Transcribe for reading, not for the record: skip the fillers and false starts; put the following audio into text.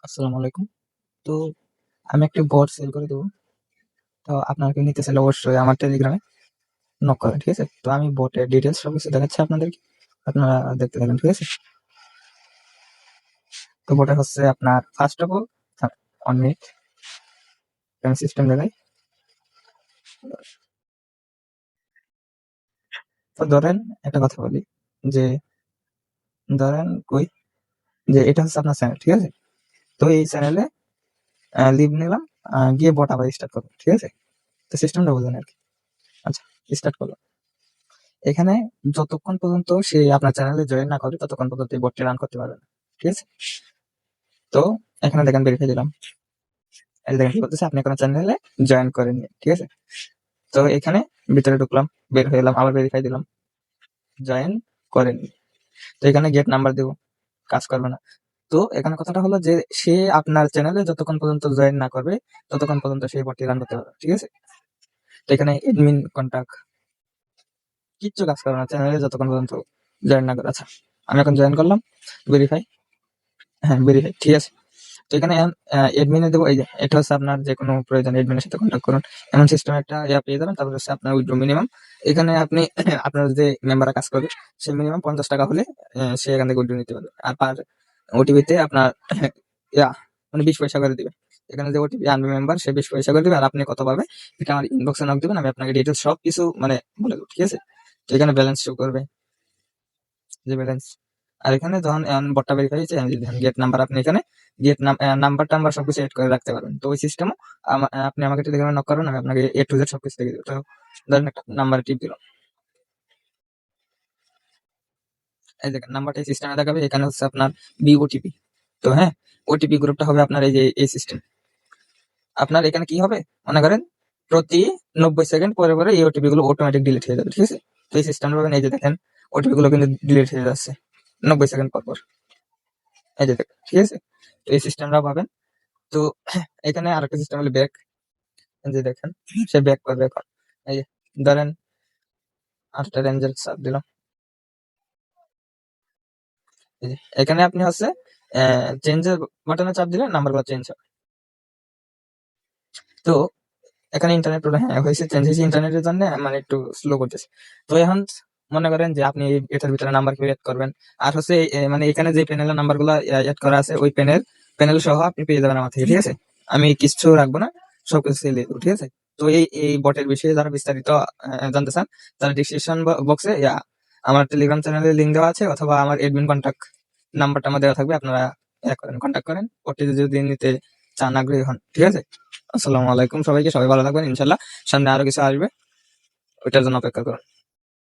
আসসালামু আলাইকুম। তো আমি একটা বট সেল করে দেবো। তো আপনারা কেউ নিতে চাইলে অবশ্যই আমার টেলিগ্রামে নক করেন, ঠিক আছে? তো আমি বটের ডিটেলস সব কিছু দেখাচ্ছি আপনাদেরকে। আপনারা দেখতে থাকেন, ঠিক আছে? তো বটে হচ্ছে আপনার ফার্স্ট অফ অল 1 মিনিট আমি সিস্টেম দেখাই। তো ধরেন একটা কথা বলি যে ধরেন যে এটা হচ্ছে আপনার চ্যানেল, ঠিক আছে? তো এই চ্যানেলে লিভ নিলাম, গিয়ে বট আবার স্টার্ট করবো, ঠিক আছে? তো সিস্টেমটা বোঝেন আরকি। আচ্ছা, স্টার্ট করলাম। এখানে যতক্ষণ পর্যন্ত সে আপনার চ্যানেলে জয়েন না করে ততক্ষণ পর্যন্ত এই বটটি রান করতে পারবে না, ঠিক আছে? তো এখানে দেখেন ভেরিফাই দিলাম। এই দেখেন কি বলতেছে, আপনি এখন চ্যানেলে জয়েন করেননি, ঠিক আছে? তো এখানে ভিতরে ঢুকলাম, বের হয়ে এলাম, আবার ভেরিফাই দিলাম, জয়েন করেননি। তো এখানে গেট নাম্বার দেবো, কাজ করবে না। তো এখানে কথাটা হলো যে সে আপনার চ্যানেলে যতক্ষণ পর্যন্ত জয়েন না করবে ততক্ষণ পর্যন্ত সেই বটটি রান করতে পারবে, ঠিক আছে? তো এখানে এডমিন কন্টাক্ট কিচ্ছু কাজ করবে না চ্যানেলে যতক্ষণ পর্যন্ত জয়েন না করে। আচ্ছা, আমি এখন জয়েন করলাম, ভেরিফাই, হ্যাঁ ভেরিফাই, ঠিক আছে? তো এখানে এডমিনে দেবো, এই যে এটা হচ্ছে আপনার যে কোনো প্রয়োজন এডমিনের সাথে কন্ট্যাক্ট করুন, এমন সিস্টেম একটা পেয়ে যাবেন। তারপর হচ্ছে আপনার উইথড্র মিনিমাম, এখানে আপনি আপনার যে মেম্বাররা কাজ করবে সে মিনিমাম 50 টাকা হলে সে এখান থেকে উইথড্র নিতে পারবে। আর পার ওটিপিতে আপনার ইয়া মানে 20 পয়সা করে দিবে। এখানে যে ওটিপি আনবে মেম্বার সে 20 পয়সা করে দিবে, আর আপনি কত পাবে এটা আমার ইনবক্সে নক দিবেন, আমি আপনাকে ডিটেলস সব কিছু মানে বলে দেবো, ঠিক আছে? তো এখানে ব্যালেন্স শো করবে, যে ব্যালেন্স। আর এখানে যখন বটটা ভেরিফাই হয়েছে গেট নাম্বার, আপনি এখানে গেট নাম্বার টাম্বার সবকিছু এড করে রাখতে পারবেন। তো ওই সিস্টেমও আপনি আমাকে টেলিগ্রামে নক করবেন, আমি আপনাকে এ টু জেড সবকিছু দেখে দেবো। তো ধরেন একটা নাম্বার টিপ দিলাম, এই দেখেন নাম্বারটা এই সিস্টেমে দেখাবে, এখানে হচ্ছে আপনার বিওটিপি। তো হ্যাঁ, ওটিপি গ্রুপটা হবে আপনার এই যে এই সিস্টেম। আপনার এখানে কি হবে মনে করেন প্রতি 90 সেকেন্ড পরে পরে এই ওটিপি গুলো অটোমেটিক ডিলিট হয়ে যাবে, ঠিক আছে? তো এই সিস্টেমটা পাবেন, এই যে দেখেন ওটিপি গুলো কিন্তু ডিলিট হয়ে যাচ্ছে 90 সেকেন্ড পর পর, এই যে দেখেন, ঠিক আছে? তো এই সিস্টেমটা পাবেন। তো এখানে আরেকটা সিস্টেম হলো ব্যাক, যে দেখেন সে ব্যাক করবে এখন। এই যে ধরেন 8টা রেঞ্জের চাপ দিলাম, এই যে এখানে আপনি হচ্ছে চেঞ্জের বাটনে চাপ দিলে নাম্বারগুলো চেঞ্জ হবে। তো এখানে ইন্টারনেট প্রবলেম হ্যাঁ হয়েছে, চেঞ্জ হয়েছে ইন্টারনেটের জন্য, মানে একটু স্লো করতেছে। তো এখন মনে করেন যে আপনি এটার ভিতরে নাম্বার এড করবেন, আর হচ্ছে মানে এখানে যে প্যানেলের নাম্বার গুলো এড করা আছে ওই প্যানেল সহ আপনি পেয়ে যাবেন আমার থেকে, ঠিক আছে? আমি কিছু রাখবো না, সবকিছু সেল দিয়ে দেবো, ঠিক আছে? তো এই বটের বিষয়ে যারা বিস্তারিত জানতে চান তারা ডিসক্রিপশন বক্সে আমার টেলিগ্রাম চ্যানেলের লিঙ্ক দেওয়া আছে, অথবা আমার এডমিন কন্ট্যাক্ট নাম্বারটা আমার দেওয়া থাকবে, আপনারা কন্ট্যাক্ট করেন বটটি যদি নিতে চান, আগ্রহী হন, ঠিক আছে? আসসালামু আলাইকুম সবাইকে, সবাই ভালো থাকবেন ইনশাল্লাহ। সামনে আরো কিছু আসবে, ওইটার জন্য অপেক্ষা করুন।